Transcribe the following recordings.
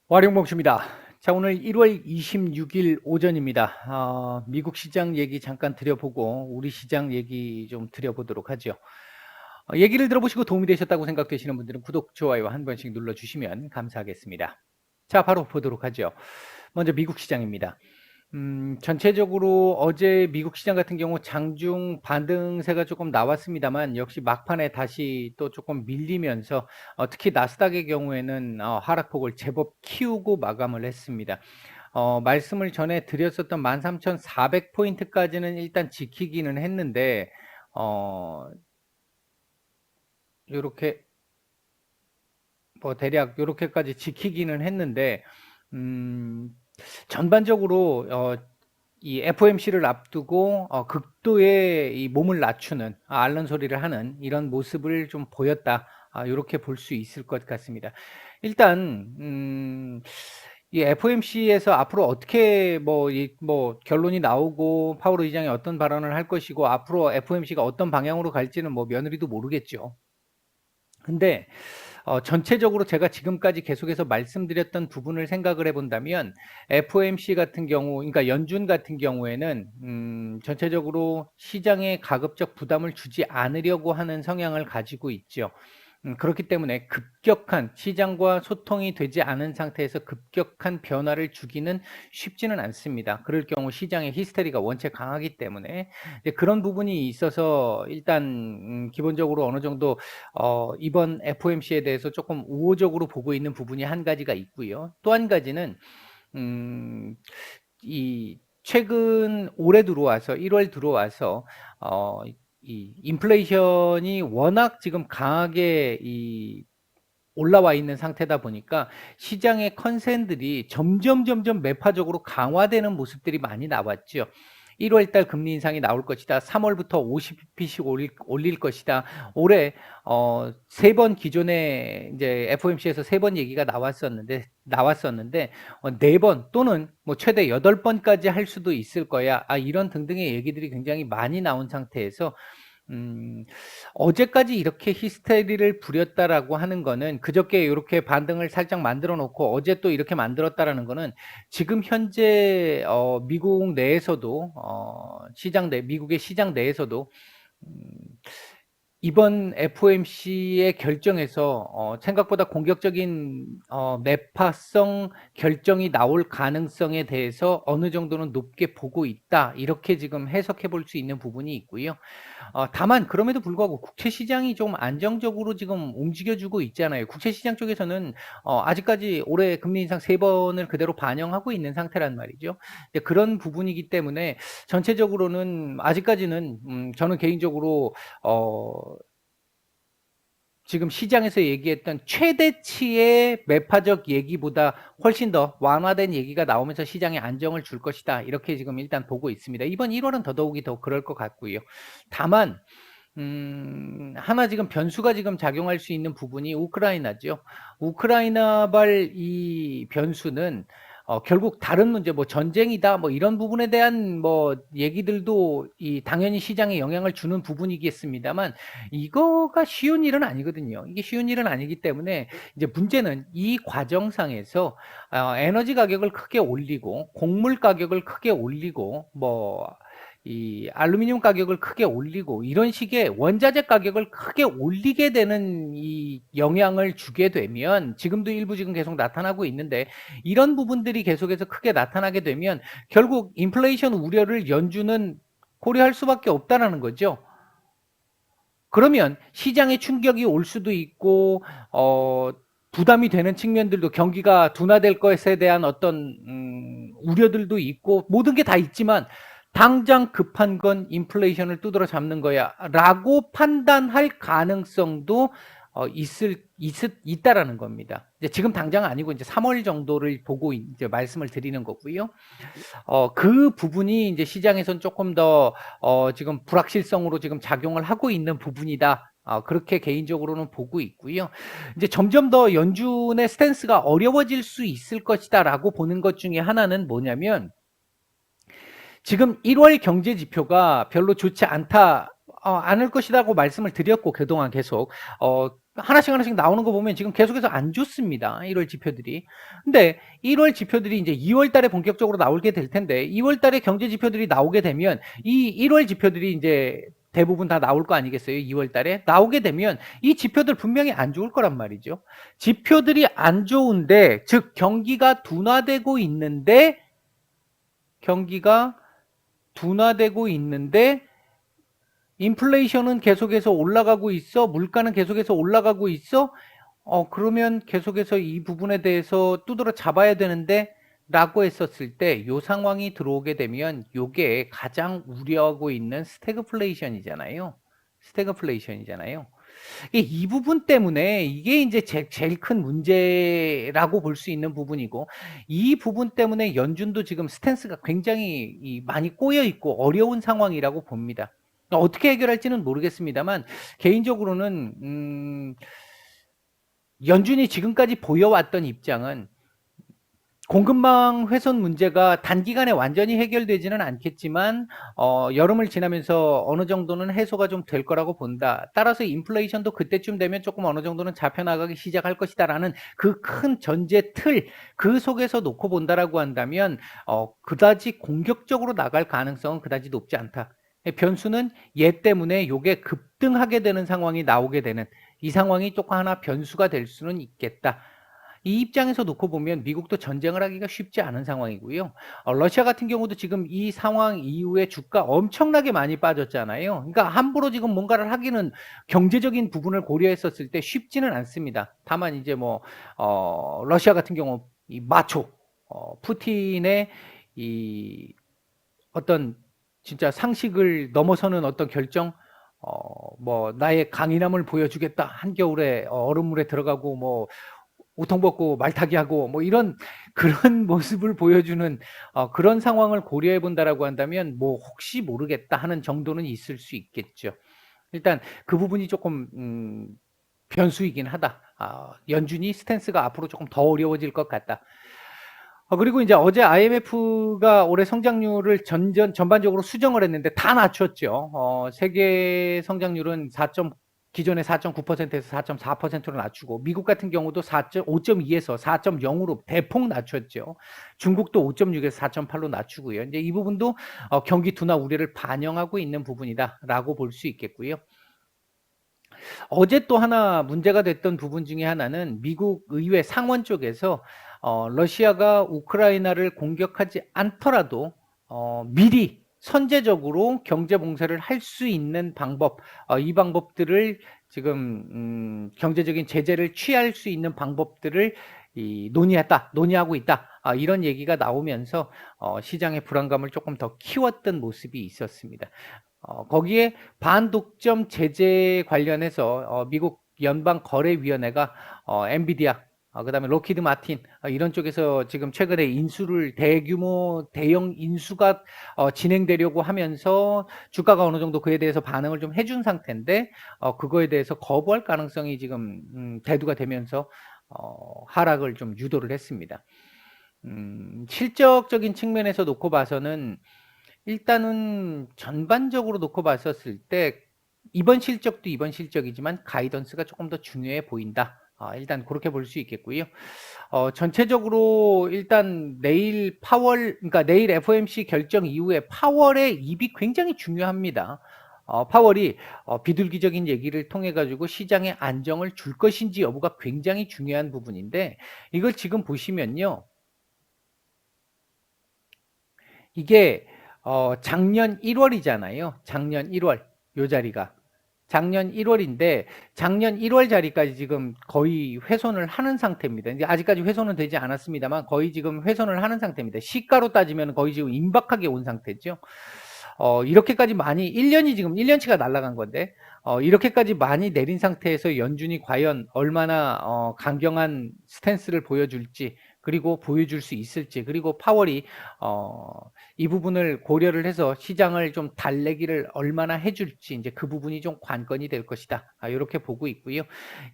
와룡봉수입니다. 자, 오늘 1월 26일 오전입니다. 미국 시장 얘기 잠깐 드려보고 우리 시장 얘기 좀 드려보도록 하죠. 얘기를 들어보시고 도움이 되셨다고 생각되시는 분들은 구독, 좋아요 한 번씩 눌러주시면 감사하겠습니다. 자, 바로 보도록 하죠. 먼저 미국 시장입니다. 전체적으로 어제 미국 시장 같은 경우 장중 반등세가 조금 나왔습니다만 역시 막판에 다시 또 조금 밀리면서 특히 나스닥의 경우에는 하락폭을 제법 키우고 마감을 했습니다. 말씀을 전에 드렸었던 13,400포인트까지는 일단 지키기는 했는데 요렇게 뭐 대략 요렇게까지 지키기는 했는데 전반적으로 이 FOMC를 앞두고 극도의 이 몸을 낮추는 앓는 소리를 하는 이런 모습을 좀 보였다. 이렇게 볼 수 있을 것 같습니다. 일단 이 FOMC에서 앞으로 어떻게 뭐 결론이 나오고 파월 의장이 어떤 발언을 할 것이고 앞으로 FOMC가 어떤 방향으로 갈지는 뭐 며느리도 모르겠죠. 근데 전체적으로 제가 지금까지 계속해서 말씀드렸던 부분을 생각을 해본다면 FOMC 같은 경우, 그러니까 연준 같은 경우에는 전체적으로 시장에 가급적 부담을 주지 않으려고 하는 성향을 가지고 있죠. 그렇기 때문에 급격한 시장과 소통이 되지 않은 상태에서 급격한 변화를 주기는 쉽지는 않습니다. 그럴 경우 시장의 히스테리가 원체 강하기 때문에 그런 부분이 있어서 일단 기본적으로 어느 정도 이번 FOMC에 대해서 조금 우호적으로 보고 있는 부분이 한 가지가 있고요. 또 한 가지는 이 최근 올해 들어와서 1월 들어와서 이 인플레이션이 워낙 지금 강하게 올라와 있는 상태다 보니까 시장의 컨센들이 점점 매파적으로 강화되는 모습들이 많이 나왔죠. 1월 달 금리 인상이 나올 것이다. 3월부터 50bp씩 올릴 것이다. 올해 세 번 기존에 이제 FOMC에서 3번 얘기가 나왔었는데 네 번 또는 뭐 최대 8번까지 할 수도 있을 거야. 이런 등등의 얘기들이 굉장히 많이 나온 상태에서 어제까지 이렇게 히스테리를 부렸다라고 하는 거는 그저께 이렇게 반등을 살짝 만들어 놓고 어제 또 이렇게 만들었다라는 거는 지금 현재 미국 내에서도 미국의 시장 내에서도 이번 FOMC의 결정에서 생각보다 공격적인 매파성 결정이 나올 가능성에 대해서 어느 정도는 높게 보고 있다. 이렇게 지금 해석해 볼 수 있는 부분이 있고요. 다만 그럼에도 불구하고 국채 시장이 좀 안정적으로 지금 움직여주고 있잖아요. 국채 시장 쪽에서는 아직까지 올해 금리 인상 3번을 그대로 반영하고 있는 상태란 말이죠. 그런 부분이기 때문에 전체적으로는 아직까지는 저는 개인적으로 지금 시장에서 얘기했던 최대치의 매파적 얘기보다 훨씬 더 완화된 얘기가 나오면서 시장에 안정을 줄 것이다. 이렇게 지금 일단 보고 있습니다. 이번 1월은 더더욱이 더 그럴 것 같고요. 다만 하나 지금 변수가 지금 작용할 수 있는 부분이 우크라이나죠. 우크라이나발 이 변수는 결국 다른 문제, 뭐 전쟁이다, 뭐 이런 부분에 대한 뭐 얘기들도 당연히 시장에 영향을 주는 부분이겠습니다만 이거가 쉬운 일은 아니거든요. 이게 쉬운 일은 아니기 때문에 이제 문제는 이 과정상에서 에너지 가격을 크게 올리고 곡물 가격을 크게 올리고 이 알루미늄 가격을 크게 올리고 이런 식의 원자재 가격을 크게 올리게 되는 이 영향을 주게 되면 지금도 일부 지금 계속 나타나고 있는데 이런 부분들이 계속해서 크게 나타나게 되면 결국 인플레이션 우려를 연준은 고려할 수밖에 없다라는 거죠. 그러면 시장에 충격이 올 수도 있고 부담이 되는 측면들도 경기가 둔화될 것에 대한 어떤 우려들도 있고 모든 게 다 있지만 당장 급한 건 인플레이션을 두드러 잡는 거야 라고 판단할 가능성도 있다라는 겁니다. 이제 지금 당장 아니고 이제 3월 정도를 보고 이제 말씀을 드리는 거고요. 그 부분이 이제 시장에선 조금 더 지금 불확실성으로 지금 작용을 하고 있는 부분이다. 그렇게 개인적으로는 보고 있고요. 이제 점점 더 연준의 스탠스가 어려워질 수 있을 것이다라고 보는 것 중에 하나는 뭐냐면 지금 1월 경제 지표가 별로 좋지 않을 것이라고 말씀을 드렸고 그동안 계속 하나씩 나오는 거 보면 지금 계속해서 안 좋습니다. 1월 지표들이. 근데 1월 지표들이 이제 2월 달에 본격적으로 나오게 될 텐데 2월 달에 경제 지표들이 나오게 되면 이 1월 지표들이 이제 대부분 다 나올 거 아니겠어요? 2월 달에 나오게 되면 이 지표들 분명히 안 좋을 거란 말이죠. 지표들이 안 좋은데, 즉 경기가 둔화되고 있는데 경기가 둔화되고 있는데 인플레이션은 계속해서 올라가고 있어. 물가는 계속해서 올라가고 있어. 그러면 계속해서 이 부분에 대해서 두드러 잡아야 되는데 라고 했었을 때 요 상황이 들어오게 되면 요게 가장 우려하고 있는 스태그플레이션이잖아요. 스태그플레이션이잖아요. 이 부분 때문에 이게 이제 제일 큰 문제라고 볼 수 있는 부분이고, 이 부분 때문에 연준도 지금 스탠스가 굉장히 많이 꼬여 있고 어려운 상황이라고 봅니다. 어떻게 해결할지는 모르겠습니다만 개인적으로는 연준이 지금까지 보여왔던 입장은 공급망 훼손 문제가 단기간에 완전히 해결되지는 않겠지만 여름을 지나면서 어느 정도는 해소가 좀 될 거라고 본다. 따라서 인플레이션도 그때쯤 되면 조금 어느 정도는 잡혀나가기 시작할 것이다라는 그 큰 전제 틀, 그 속에서 놓고 본다라고 한다면 그다지 공격적으로 나갈 가능성은 그다지 높지 않다. 변수는 얘 때문에 요게 급등하게 되는 상황이 나오게 되는, 이 상황이 조금 하나 변수가 될 수는 있겠다. 이 입장에서 놓고 보면 미국도 전쟁을 하기가 쉽지 않은 상황이고요. 러시아 같은 경우도 지금 이 상황 이후에 주가 엄청나게 많이 빠졌잖아요. 그러니까 함부로 지금 뭔가를 하기는, 경제적인 부분을 고려했었을 때 쉽지는 않습니다. 다만 이제 러시아 같은 경우 이 마초, 푸틴의 이 어떤 진짜 상식을 넘어서는 어떤 결정, 나의 강인함을 보여주겠다. 한겨울에 얼음물에 들어가고 우통 벗고 말타기 하고 이런 그런 모습을 보여주는 그런 상황을 고려해 본다라고 한다면 혹시 모르겠다 하는 정도는 있을 수 있겠죠. 일단 그 부분이 조금 변수이긴 하다. 연준이 스탠스가 앞으로 조금 더 어려워질 것 같다. 그리고 이제 어제 IMF가 올해 성장률을 전반적으로 수정을 했는데 다 낮췄죠. 세계 성장률은 기존의 4.9%에서 4.4%로 낮추고, 미국 같은 경우도 5.2에서 4.0으로 대폭 낮췄죠. 중국도 5.6에서 4.8로 낮추고요. 이제 이 부분도 경기 둔화 우려를 반영하고 있는 부분이다라고 볼 수 있겠고요. 어제 또 하나 문제가 됐던 부분 중에 하나는 미국 의회 상원 쪽에서 러시아가 우크라이나를 공격하지 않더라도 미리 선제적으로 경제 봉쇄를 할 수 있는 방법, 이 방법들을 지금 경제적인 제재를 취할 수 있는 방법들을 논의하고 있다. 이런 얘기가 나오면서 시장의 불안감을 조금 더 키웠던 모습이 있었습니다. 거기에 반독점 제재 관련해서 미국 연방거래위원회가 엔비디아, 그다음에 로키드 마틴, 이런 쪽에서 지금 최근에 대규모 대형 인수가 진행되려고 하면서 주가가 어느 정도 그에 대해서 반응을 좀 해준 상태인데, 그거에 대해서 거부할 가능성이 지금 대두가 되면서 하락을 좀 유도를 했습니다. 실적적인 측면에서 놓고 봐서는 일단은 전반적으로 놓고 봤었을 때 이번 실적도 이번 실적이지만 가이던스가 조금 더 중요해 보인다. 일단 그렇게 볼 수 있겠고요. 전체적으로 일단 그러니까 내일 FOMC 결정 이후에 파월의 입이 굉장히 중요합니다. 파월이 비둘기적인 얘기를 통해 가지고 시장에 안정을 줄 것인지 여부가 굉장히 중요한 부분인데, 이걸 지금 보시면요. 이게 작년 1월이잖아요. 작년 1월 요 자리가 작년 1월인데 작년 1월 자리까지 지금 거의 훼손을 하는 상태입니다. 이제 아직까지 훼손은 되지 않았습니다만 거의 지금 훼손을 하는 상태입니다. 시가로 따지면 거의 지금 임박하게 온 상태죠. 이렇게까지 많이 1년치가 날아간 건데 이렇게까지 많이 내린 상태에서 연준이 과연 얼마나 강경한 스탠스를 보여줄지, 그리고 보여줄 수 있을지, 그리고 파월이 이 부분을 고려를 해서 시장을 좀 달래기를 얼마나 해줄지, 이제 그 부분이 좀 관건이 될 것이다. 이렇게 보고 있고요.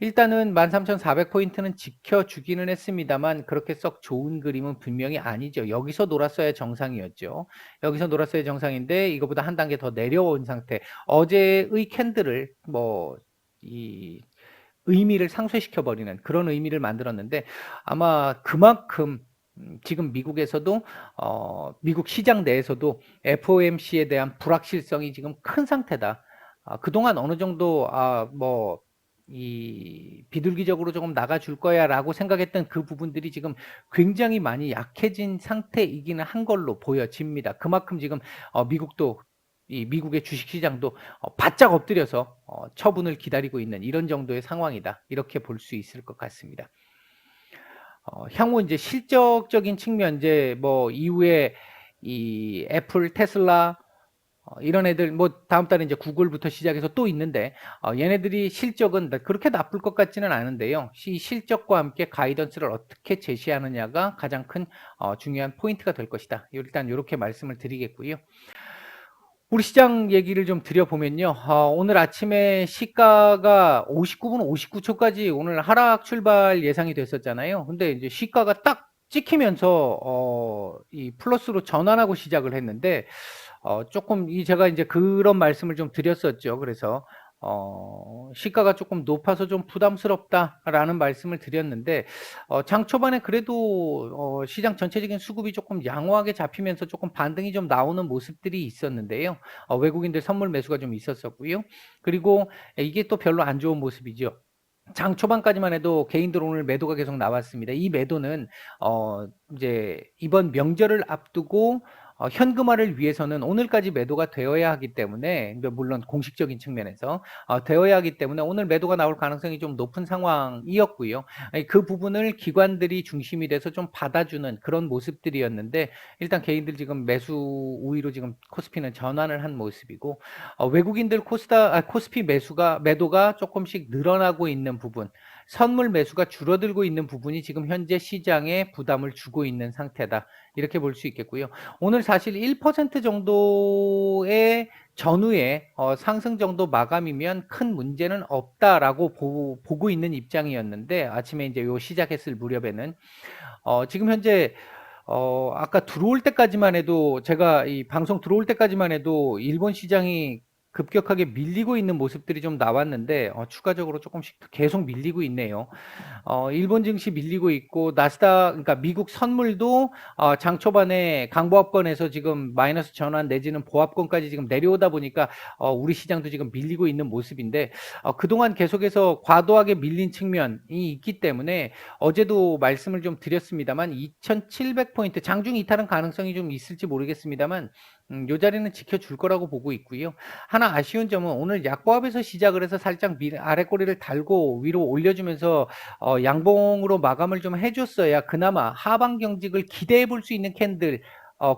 일단은 13,400포인트는 지켜주기는 했습니다만 그렇게 썩 좋은 그림은 분명히 아니죠. 여기서 놀았어야 정상이었죠. 여기서 놀았어야 정상인데 이거보다 한 단계 더 내려온 상태. 어제의 캔들을 의미를 상쇄시켜 버리는 그런 의미를 만들었는데 아마 그만큼 지금 미국에서도 미국 시장 내에서도 FOMC에 대한 불확실성이 지금 큰 상태다. 그동안 어느 정도 뭐 이 비둘기적으로 조금 나가줄 거야라고 생각했던 그 부분들이 지금 굉장히 많이 약해진 상태이기는 한 걸로 보여집니다. 그만큼 지금 미국도 이 미국의 주식시장도 바짝 엎드려서 처분을 기다리고 있는 이런 정도의 상황이다. 이렇게 볼 수 있을 것 같습니다. 향후 이제 실적적인 측면 이제 뭐 이후에 이 애플, 테슬라 이런 애들 뭐 다음 달에 이제 구글부터 시작해서 또 있는데 얘네들이 실적은 그렇게 나쁠 것 같지는 않은데요. 이 실적과 함께 가이던스를 어떻게 제시하느냐가 가장 큰 중요한 포인트가 될 것이다. 일단 이렇게 말씀을 드리겠고요. 우리 시장 얘기를 좀 드려보면요. 오늘 아침에 시가가 59분 59초까지 오늘 하락 출발 예상이 됐었잖아요. 근데 이제 시가가 딱 찍히면서 이 플러스로 전환하고 시작을 했는데 조금 제가 이제 그런 말씀을 좀 드렸었죠. 그래서 시가가 조금 높아서 좀 부담스럽다라는 말씀을 드렸는데 장 초반에 그래도 시장 전체적인 수급이 조금 양호하게 잡히면서 조금 반등이 좀 나오는 모습들이 있었는데요. 외국인들 선물 매수가 좀 있었었고요. 그리고 이게 또 별로 안 좋은 모습이죠. 장 초반까지만 해도 개인들 오늘 매도가 계속 나왔습니다. 이 매도는 이제 이번 명절을 앞두고 현금화를 위해서는 오늘까지 매도가 되어야 하기 때문에 물론 공식적인 측면에서 되어야 하기 때문에 오늘 매도가 나올 가능성이 좀 높은 상황이었고요. 그 부분을 기관들이 중심이 돼서 좀 받아주는 그런 모습들이었는데 일단 개인들 지금 매수 우위로 지금 코스피는 전환을 한 모습이고 외국인들 코스피 매도가 조금씩 늘어나고 있는 부분, 선물 매수가 줄어들고 있는 부분이 지금 현재 시장에 부담을 주고 있는 상태다. 이렇게 볼 수 있겠고요. 오늘 사실 1% 정도의 전후에 상승 정도 마감이면 큰 문제는 없다라고 보고 있는 입장이었는데 아침에 이제 요 시작했을 무렵에는 지금 현재 아까 들어올 때까지만 해도 제가 이 방송 들어올 때까지만 해도 일본 시장이 급격하게 밀리고 있는 모습들이 좀 나왔는데 추가적으로 조금씩 계속 밀리고 있네요. 일본 증시 밀리고 있고 나스닥 그러니까 미국 선물도 장 초반에 강보합권에서 지금 마이너스 전환 내지는 보합권까지 지금 내려오다 보니까 우리 시장도 지금 밀리고 있는 모습인데 그동안 계속해서 과도하게 밀린 측면이 있기 때문에 어제도 말씀을 좀 드렸습니다만 2700포인트 장중 이탈은 가능성이 좀 있을지 모르겠습니다만 요 자리는 지켜줄 거라고 보고 있고요. 하나 아쉬운 점은 오늘 약보합에서 시작을 해서 살짝 아래 꼬리를 달고 위로 올려주면서 양봉으로 마감을 좀 해줬어야 그나마 하방 경직을 기대해 볼 수 있는 캔들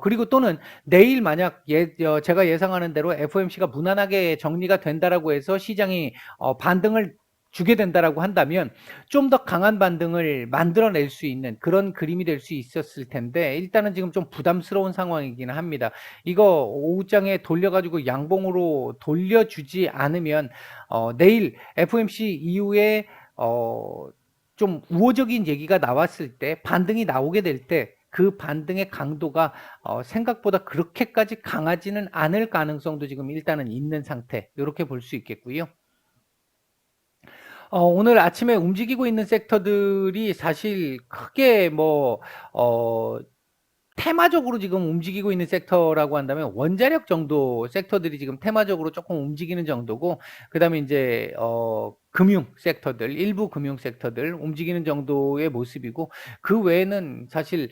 그리고 또는 내일 만약 제가 예상하는 대로 FOMC가 무난하게 정리가 된다라고 해서 시장이 반등을 주게 된다라고 한다면 좀 더 강한 반등을 만들어낼 수 있는 그런 그림이 될 수 있었을 텐데 일단은 지금 좀 부담스러운 상황이기는 합니다. 이거 오후장에 돌려가지고 양봉으로 돌려주지 않으면 내일 FOMC 이후에 좀 우호적인 얘기가 나왔을 때 반등이 나오게 될 때 그 반등의 강도가 생각보다 그렇게까지 강하지는 않을 가능성도 지금 일단은 있는 상태 이렇게 볼 수 있겠고요. 오늘 아침에 움직이고 있는 섹터들이 사실 크게 뭐 테마적으로 지금 움직이고 있는 섹터라고 한다면 원자력 정도 섹터들이 지금 테마적으로 조금 움직이는 정도고 그다음에 이제 금융 섹터들 일부 금융 섹터들 움직이는 정도의 모습이고 그 외에는 사실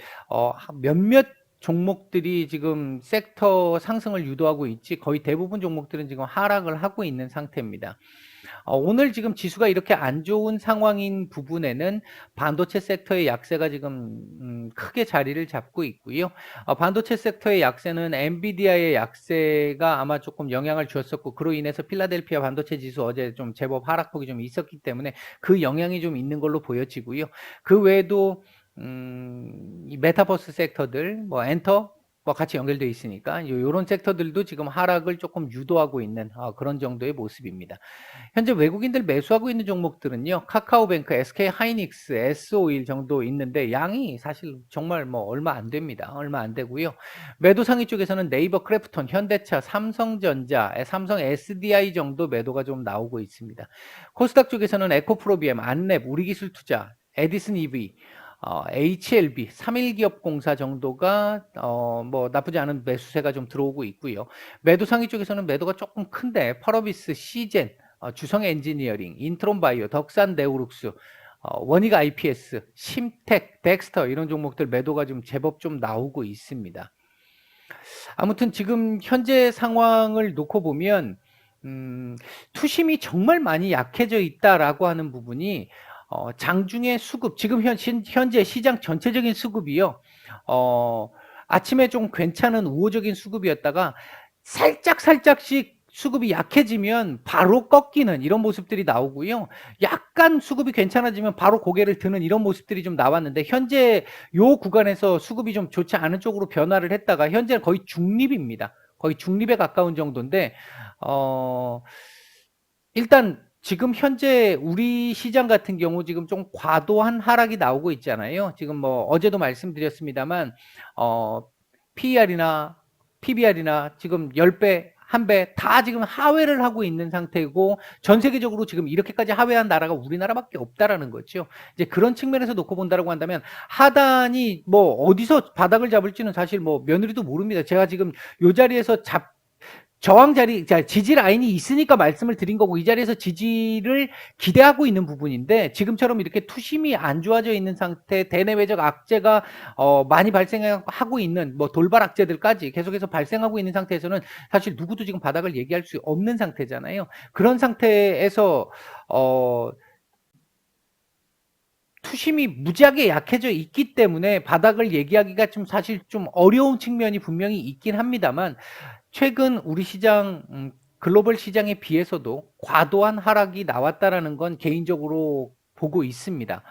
몇몇 종목들이 지금 섹터 상승을 유도하고 있지 거의 대부분 종목들은 지금 하락을 하고 있는 상태입니다. 오늘 지금 지수가 이렇게 안 좋은 상황인 부분에는 반도체 섹터의 약세가 지금 크게 자리를 잡고 있고요. 반도체 섹터의 약세는 엔비디아의 약세가 아마 조금 영향을 주었었고 그로 인해서 필라델피아 반도체 지수 어제 좀 제법 하락폭이 좀 있었기 때문에 그 영향이 좀 있는 걸로 보여지고요. 그 외에도 이 메타버스 섹터들 뭐 엔터 뭐 같이 연결돼 있으니까 요런 섹터들도 지금 하락을 조금 유도하고 있는 그런 정도의 모습입니다. 현재 외국인들 매수하고 있는 종목들은요. 카카오뱅크, SK하이닉스, S-오일 정도 있는데 양이 사실 정말 뭐 얼마 안 됩니다. 얼마 안 되고요. 매도 상위 쪽에서는 네이버 크래프톤, 현대차, 삼성전자, 삼성 SDI 정도 매도가 좀 나오고 있습니다. 코스닥 쪽에서는 에코프로비엠, 안랩, 우리기술투자, 에디슨 EV, HLB, 3일기업공사 정도가 뭐 나쁘지 않은 매수세가 좀 들어오고 있고요. 매도 상위 쪽에서는 매도가 조금 큰데 펄어비스, 시젠, 주성 엔지니어링, 인트론 바이오, 덕산 네오룩스, 원익 IPS, 심텍, 덱스터 이런 종목들 매도가 좀 제법 좀 나오고 있습니다. 아무튼 지금 현재 상황을 놓고 보면 투심이 정말 많이 약해져 있다라고 하는 부분이 장중에 수급 지금 현재 시장 전체적인 수급이요. 어, 아침에 좀 괜찮은 우호적인 수급이었다가 살짝씩 수급이 약해지면 바로 꺾이는 이런 모습들이 나오고요. 약간 수급이 괜찮아지면 바로 고개를 드는 이런 모습들이 좀 나왔는데 현재 요 구간에서 수급이 좀 좋지 않은 쪽으로 변화를 했다가 현재는 거의 중립입니다. 거의 중립에 가까운 정도인데 어 일단 지금 현재 우리 시장 같은 경우 지금 좀 과도한 하락이 나오고 있잖아요. 지금 뭐 어제도 말씀드렸습니다만 어 PER이나 PBR이나 지금 10배, 1배 다 지금 하회를 하고 있는 상태고 전 세계적으로 지금 이렇게까지 하회한 나라가 우리나라밖에 없다라는 거죠. 이제 그런 측면에서 놓고 본다라고 한다면 하단이 뭐 어디서 바닥을 잡을지는 사실 뭐 며느리도 모릅니다. 제가 지금 요 자리에서 저항 자리, 지지 라인이 있으니까 말씀을 드린 거고 이 자리에서 지지를 기대하고 있는 부분인데 지금처럼 이렇게 투심이 안 좋아져 있는 상태, 대내외적 악재가 많이 발생하고 있는 뭐 돌발 악재들까지 계속해서 발생하고 있는 상태에서는 사실 누구도 지금 바닥을 얘기할 수 없는 상태잖아요. 그런 상태에서 투심이 무지하게 약해져 있기 때문에 바닥을 얘기하기가 좀 사실 좀 어려운 측면이 분명히 있긴 합니다만 최근 우리 시장 글로벌 시장에 비해서도 과도한 하락이 나왔다라는 건 개인적으로 보고 있습니다.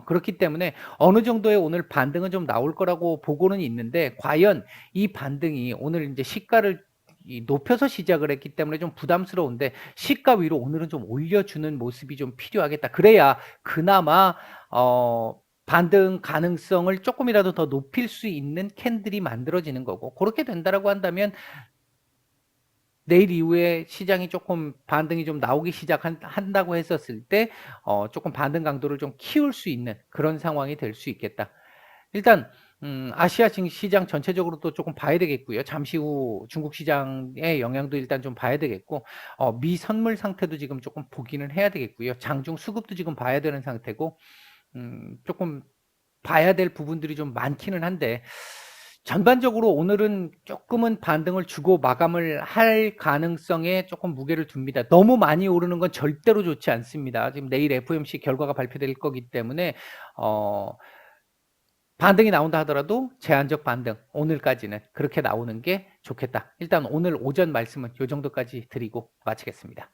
그렇기 때문에 어느 정도의 오늘 반등은 좀 나올 거라고 보고는 있는데 과연 이 반등이 오늘 이제 시가를 높여서 시작을 했기 때문에 좀 부담스러운데 시가 위로 오늘은 좀 올려주는 모습이 좀 필요하겠다. 그래야 그나마 반등 가능성을 조금이라도 더 높일 수 있는 캔들이 만들어지는 거고 그렇게 된다라고 한다면 내일 이후에 시장이 조금 반등이 좀 나오기 시작한다고 했었을 때 조금 반등 강도를 좀 키울 수 있는 그런 상황이 될 수 있겠다. 일단 아시아 시장 전체적으로도 조금 봐야 되겠고요. 잠시 후 중국 시장의 영향도 일단 좀 봐야 되겠고 미 선물 상태도 지금 조금 보기는 해야 되겠고요. 장중 수급도 지금 봐야 되는 상태고 조금 봐야 될 부분들이 좀 많기는 한데 전반적으로 오늘은 조금은 반등을 주고 마감을 할 가능성에 조금 무게를 둡니다. 너무 많이 오르는 건 절대로 좋지 않습니다. 지금 내일 FOMC 결과가 발표될 거기 때문에 반등이 나온다 하더라도 제한적 반등 오늘까지는 그렇게 나오는 게 좋겠다. 일단 오늘 오전 말씀은 이 정도까지 드리고 마치겠습니다.